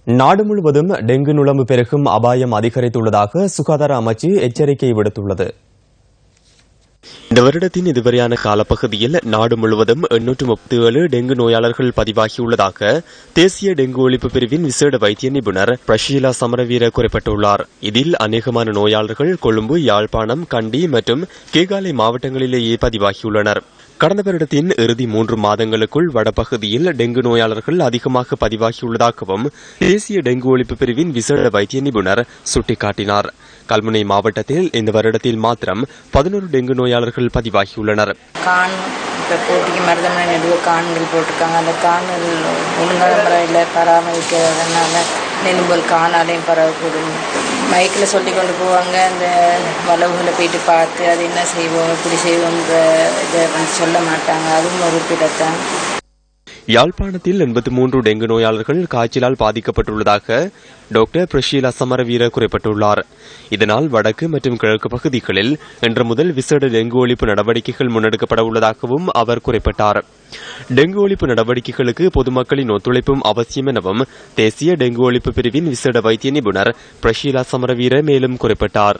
நாடு முழுவதும் டெங்கு நுளம்பு பெருகும் அபாயம் அதிகரித்துள்ளதாக சுகாதார அமைச்சு எச்சரிக்கை விடுத்துள்ளது. இந்த வருடத்தின் இதுவரையான காலப்பகுதியில் நாடு முழுவதும் 837 டெங்கு நோயாளர்கள் பதிவாகியுள்ளதாக தேசிய டெங்கு ஒழிப்பு பிரிவின் விசேட வைத்திய நிபுணர் பிரஷீலா சமரவீர குறிப்பிட்டுள்ளார். இதில் அநேகமான நோயாளர்கள் கொழும்பு, யாழ்ப்பாணம், கண்டி மற்றும் கேகாலை மாவட்டங்களிலேயே பதிவாகியுள்ளனர். கடந்த வருடத்தின் இறுதி 3 மாதங்களுக்குள் வடபகுதியில் டெங்கு நோயாளர்கள் அதிகமாக பதிவாகியுள்ளதாகவும் தேசிய டெங்கு ஒழிப்பு பிரிவின் விசேட வைத்திய நிபுணர் சுட்டிக்காட்டினார். கல்முனை மாவட்டத்தில் இந்த வருடத்தில் மாத்திரம் 11 டெங்கு நோயாளர்கள் பதிவாகியுள்ளனர். போட்டிக்கு மருதமனை நடுவே கான்கள் போட்டிருக்காங்க. அந்த கான்கள் ஒழுங்கான முறையில் பராமரிக்கிறதுனால நெலும்பல் காணாலையும் பரவக்கூடும். மைக்கில் சொல்லி கொண்டு போவாங்க. அந்த வளவுகளை போயிட்டு பார்த்து அது என்ன செய்வோம் இப்படி செய்வோன்ற இதை சொல்ல மாட்டாங்க. அதுவும் ஒரு பிடத்தான். யாழ்ப்பாணத்தில் 83 டெங்கு நோயாளர்கள் காய்ச்சலால் பாதிக்கப்பட்டுள்ளதாக டாக்டர் பிரஷீலா சமரவீர குறிப்பிட்டுள்ளார். இதனால் வடக்கு மற்றும் கிழக்கு பகுதிகளில் இன்று முதல் விசேட டெங்கு ஒழிப்பு நடவடிக்கைகள் முன்னெடுக்கப்பட உள்ளதாகவும் அவர் குறிப்பிட்டார். டெங்கு ஒழிப்பு நடவடிக்கைகளுக்கு பொதுமக்களின் ஒத்துழைப்பும் அவசியம் எனவும் தேசிய டெங்கு ஒழிப்பு பிரிவின் விசேட வைத்திய நிபுணர் பிரஷீலா சமரவீர மேலும் குறிப்பிட்டார்.